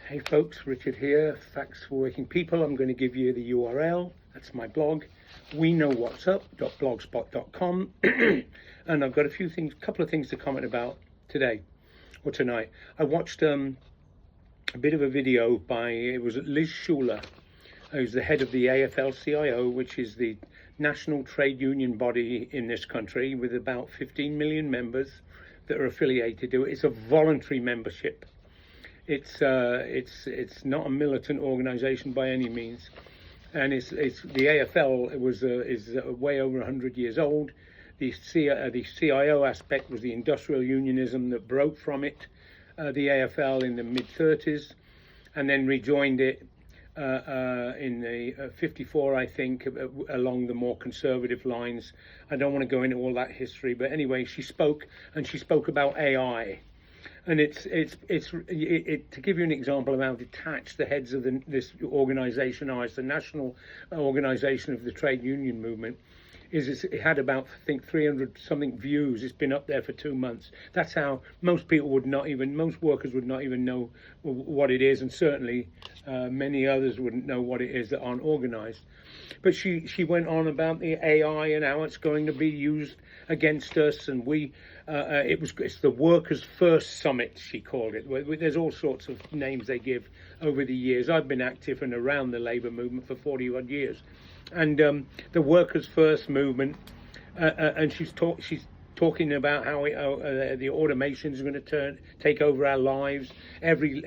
Hey folks, Richard here, Facts for Working People. I'm going to give you the URL. That's my blog, weknowwhatsup.blogspot.com. And I've got a couple of things to comment about today or tonight. I watched a bit of a video it was Liz Schuler, who's the head of the AFL-CIO, which is the national trade union body in this country with about 15 million members that are affiliated to it. It's a voluntary membership. It's not a militant organization by any means, and it's the AFL is way over 100 years old. The CIO aspect was the industrial unionism that broke from it, the AFL in the mid-30s, and then rejoined it in the 54, I think, along the more conservative lines. I don't want to go into all that history, but anyway, she spoke about AI. And to give you an example of how detached the heads of this organisation are, it's the national organisation of the trade union movement, it had about, I think, 300 something views. It's been up there for 2 months. That's how most workers would not even know what it is, and certainly many others wouldn't know what it is that aren't organised. But she went on about the AI and how it's going to be used against us, and it's the Workers' First Summit, she called it. There's all sorts of names they give over the years. I've been active and around the labour movement for 40-odd years, and the Workers' First movement, and she's talking about how the automation is going to take over our lives. Every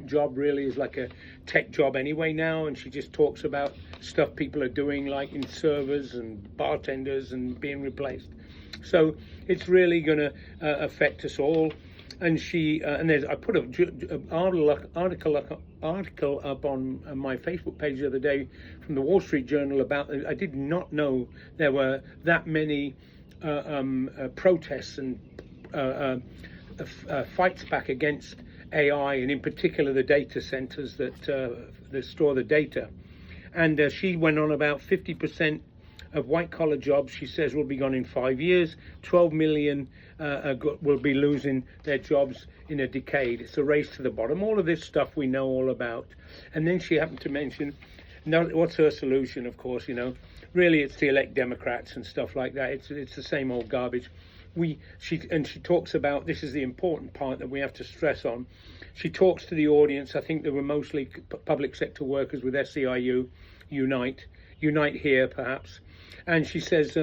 job really is like a tech job anyway now, and she just talks about stuff people are doing, like in servers and bartenders, and being replaced. So it's really going to affect us all. And I put an article up on my Facebook page the other day from the Wall Street Journal about. I did not know there were that many protests and fights back against AI, and in particular the data centers that store the data. And she went on about 50% of white-collar jobs, she says, will be gone in 5 years. 12 million will be losing their jobs in a decade. It's a race to the bottom. All of this stuff we know all about. And then she happened to mention, now, what's her solution? Of course, really it's to elect Democrats and stuff like that. It's the same old garbage. She talks about, this is the important part that we have to stress on. She talks to the audience. I think there were mostly public sector workers with SEIU, Unite here perhaps. And she says,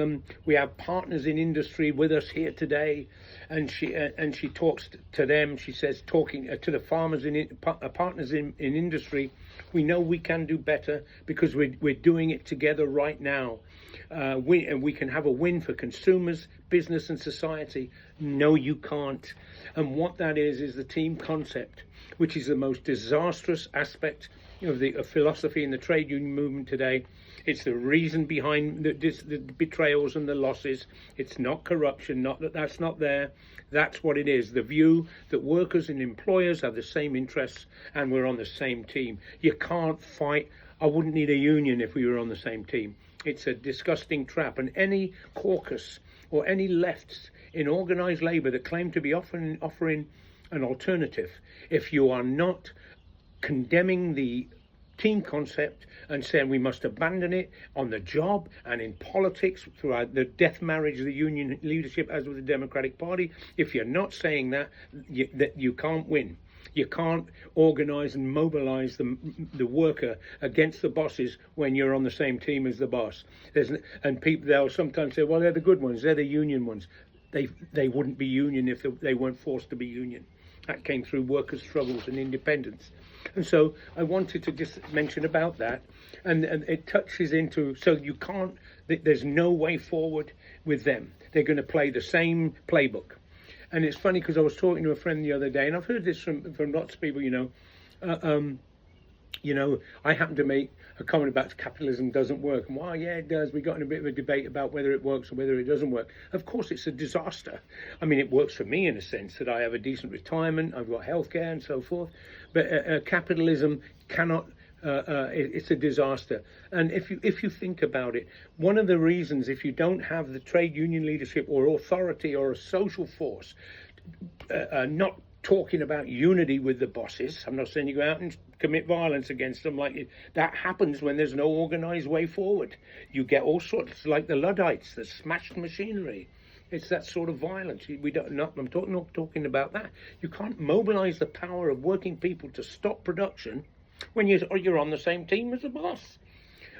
we have partners in industry with us here today, and she talks to them. She says, talking to the farmers partners in industry, we know we can do better because we're doing it together right now. And we can have a win for consumers, business, and society. No, you can't. And what that is the team concept, which is the most disastrous aspect of the philosophy in the trade union movement today. It's the reason behind the betrayals and the losses. It's not corruption, that's not there. That's what it is. The view that workers and employers have the same interests and we're on the same team. You can't fight. I wouldn't need a union if we were on the same team. It's a disgusting trap. And any caucus or any lefts in organised labour that claim to be offering an alternative, if you are not condemning the team concept and saying we must abandon it on the job and in politics throughout the death marriage of the union leadership, as with the Democratic Party, if you're not saying that you can't win. You can't organise and mobilise the worker against the bosses when you're on the same team as the boss. And people, they'll sometimes say, well, they're the good ones, they're the union ones. They wouldn't be union if they weren't forced to be union. That came through workers' struggles and independence. And so I wanted to just mention about that. And it touches into, so you can't, there's no way forward with them. They're going to play the same playbook. And it's funny because I was talking to a friend the other day, and I've heard this from lots of people, I happen to make a comment about capitalism doesn't work. And well, yeah, it does. We got in a bit of a debate about whether it works or whether it doesn't work. Of course, it's a disaster. I mean, it works for me in a sense that I have a decent retirement, I've got healthcare and so forth. But capitalism cannot. It's a disaster. And if you think about it, one of the reasons, if you don't have the trade union leadership or authority or a social force not talking about unity with the bosses. I'm not saying you go out and commit violence against them. That happens when there's no organized way forward. You get all sorts, like the Luddites, the smashed machinery. It's that sort of violence. I'm not talking about that. You can't mobilize the power of working people to stop production when you're on the same team as the boss.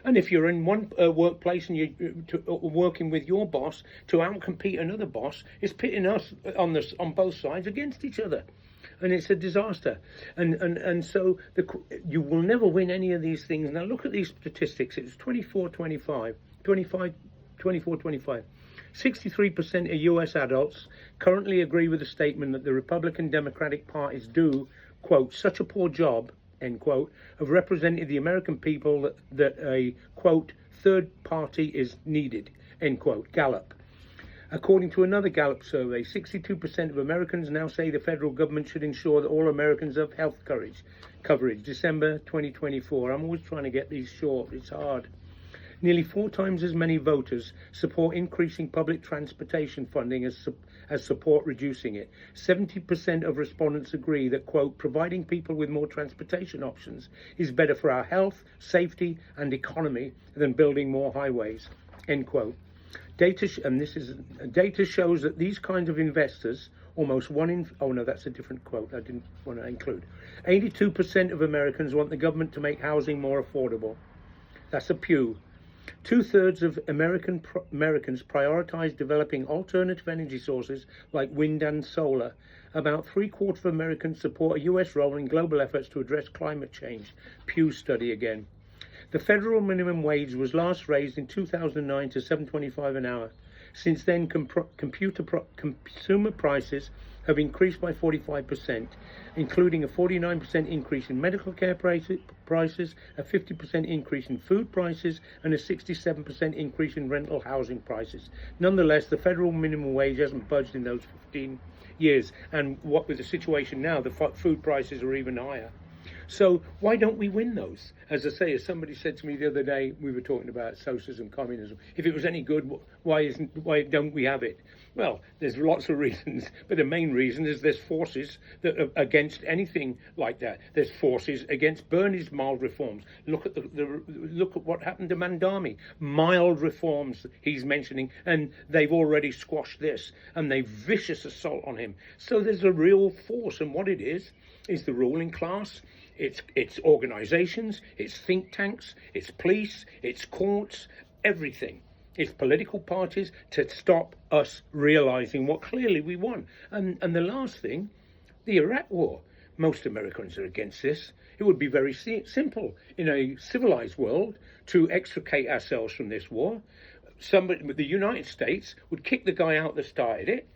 And if you're in one workplace and you're working with your boss to outcompete another boss, it's pitting us on both sides against each other, and it's a disaster. And so you will never win any of these things. Now look at these statistics. It was 24-25. 63% of US adults currently agree with the statement that the Republican Democratic parties do, quote, such a poor job, end quote, of representing the American people that a, quote, third party is needed, end quote, Gallup. According to another Gallup survey, 62% of Americans now say the federal government should ensure that all Americans have health coverage, December 2024. I'm always trying to get these short, it's hard. Nearly 4 times as many voters support increasing public transportation funding as support reducing it. 70% of respondents agree that, quote, providing people with more transportation options is better for our health, safety, and economy than building more highways, end quote. Data shows that these kinds of investors, almost one in... Oh, no, that's a different quote I didn't want to include. 82% of Americans want the government to make housing more affordable. That's a Pew. 2/3 of Americans prioritize developing alternative energy sources like wind and solar. About 3/4 of Americans support a U.S. role in global efforts to address climate change. Pew study again. The federal minimum wage was last raised in 2009 to $7.25 an hour. Since then, consumer prices have increased by 45%, including a 49% increase in medical care prices, a 50% increase in food prices, and a 67% increase in rental housing prices. Nonetheless, the federal minimum wage hasn't budged in those 15 years, and what with the situation now, the food prices are even higher. So why don't we win those? As I say, as somebody said to me the other day, we were talking about socialism, communism. If it was any good, why don't we have it? Well, there's lots of reasons, but the main reason is there's forces that are against anything like that. There's forces against Bernie's mild reforms. Look at look at what happened to Mandami. Mild reforms he's mentioning, and they've already squashed this, and they vicious assault on him. So there's a real force, and what it is the ruling class. It's organizations, it's think tanks, it's police, it's courts, everything. It's political parties to stop us realizing what clearly we want. And the last thing, the Iraq War. Most Americans are against this. It would be very simple in a civilized world to extricate ourselves from this war. The United States would kick the guy out that started it,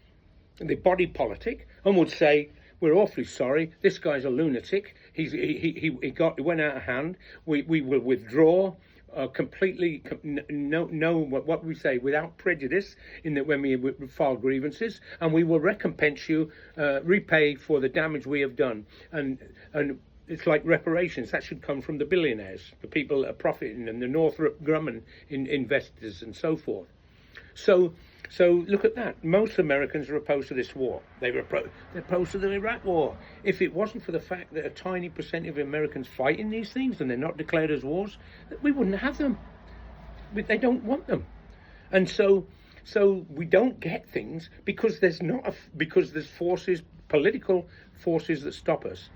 the body politic, and would say, we're awfully sorry. This guy's a lunatic. He went out of hand. We will withdraw completely. What we say, without prejudice, in that when we file grievances, and we will recompense you, repay for the damage we have done. And it's like reparations. That should come from the billionaires, the people that are profiting, and the Northrop Grumman investors and so forth. So look at that. Most Americans are opposed to this war. They're opposed to the Iraq War. If it wasn't for the fact that a tiny percent of Americans fight in these things and they're not declared as wars, we wouldn't have them. But they don't want them. And so we don't get things because there's forces, political forces that stop us.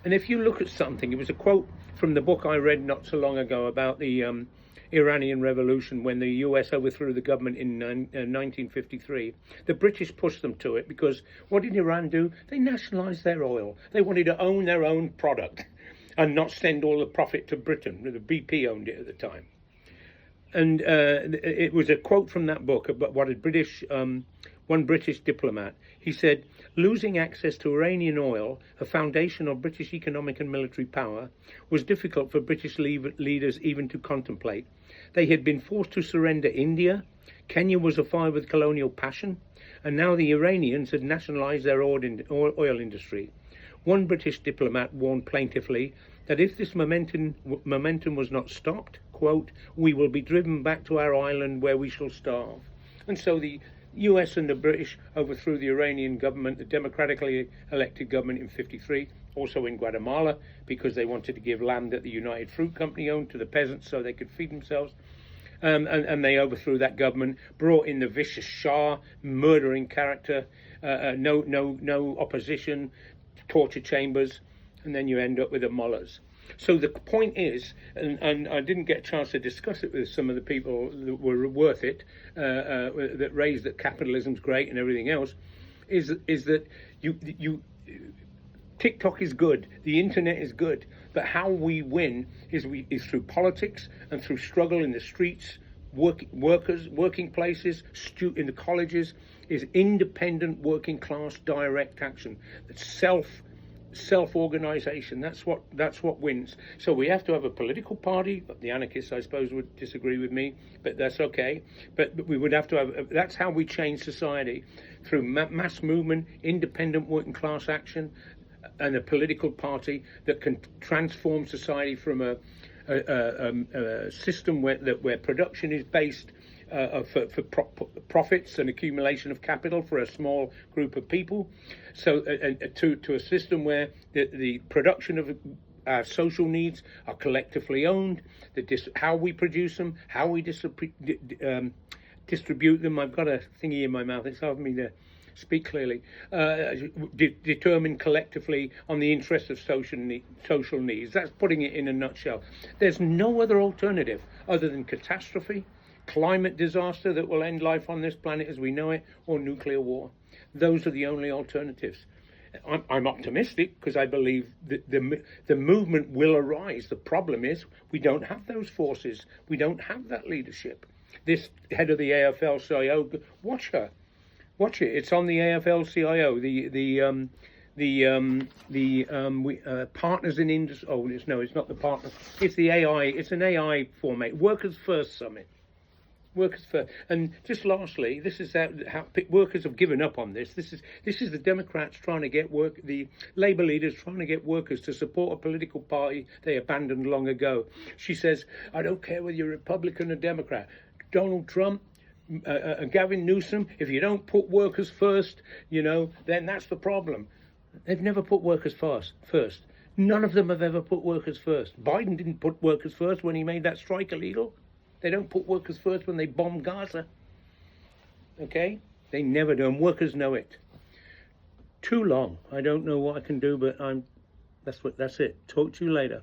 And if you look at something, it was a quote from the book I read not so long ago about the Iranian Revolution, when the US overthrew the government in 1953. The British pushed them to it because what did Iran do? They nationalized their oil. They wanted to own their own product and not send all the profit to Britain. The BP owned it at the time. And it was a quote from that book about what one British diplomat. He said, losing access to Iranian oil, a foundation of British economic and military power, was difficult for British leaders even to contemplate. They had been forced to surrender India. Kenya was afire with colonial passion. And now the Iranians had nationalized their oil industry. One British diplomat warned plaintively that if this momentum was not stopped, quote, we will be driven back to our island where we shall starve. And so the US and the British overthrew the Iranian government, the democratically elected government in '53, also in Guatemala, because they wanted to give land that the United Fruit Company owned to the peasants so they could feed themselves. And they overthrew that government, brought in the vicious Shah, murdering character, no opposition, torture chambers, and then you end up with the mullahs. So the point is, and I didn't get a chance to discuss it with some of the people that were worth it, that raised that capitalism's great and everything else, is that you TikTok is good, the internet is good, but how we win is through politics and through struggle in the streets, working places, in the colleges, is independent working class direct action. It's self-organization. That's what wins. So we have to have a political party. The anarchists, I suppose, would disagree with me, but that's okay. But we would have to have. That's how we change society, through mass movement, independent working class action, and a political party that can transform society from a system where production is based for profits and accumulation of capital for a small group of people, so to a system where the production of our social needs are collectively owned, how we produce them, how we distribute them. I've got a thingy in my mouth, it's hard for me to speak clearly, determined collectively on the interest of social needs. That's putting it in a nutshell. There's no other alternative other than catastrophe, climate disaster that will end life on this planet as we know it, or nuclear war. Those are the only alternatives. I'm optimistic because I believe that the movement will arise. The problem is we don't have those forces. We don't have that leadership. This head of the AFL-CIO, watch her. Watch it. It's on the AFL-CIO. The partners in industry. Oh no, it's not the partners. It's the AI. It's an AI format. Workers First Summit. Workers first. And just lastly, this is how workers have given up on this. This is the Democrats trying to get the Labour leaders trying to get workers to support a political party they abandoned long ago. She says, I don't care whether you're Republican or Democrat. Donald Trump, Gavin Newsom, if you don't put workers first, then that's the problem. They've never put workers first. None of them have ever put workers first. Biden didn't put workers first when he made that strike illegal. They don't put workers first when they bomb Gaza. Okay? They never do, and workers know it. Too long. I don't know what I can do, but that's it. Talk to you later.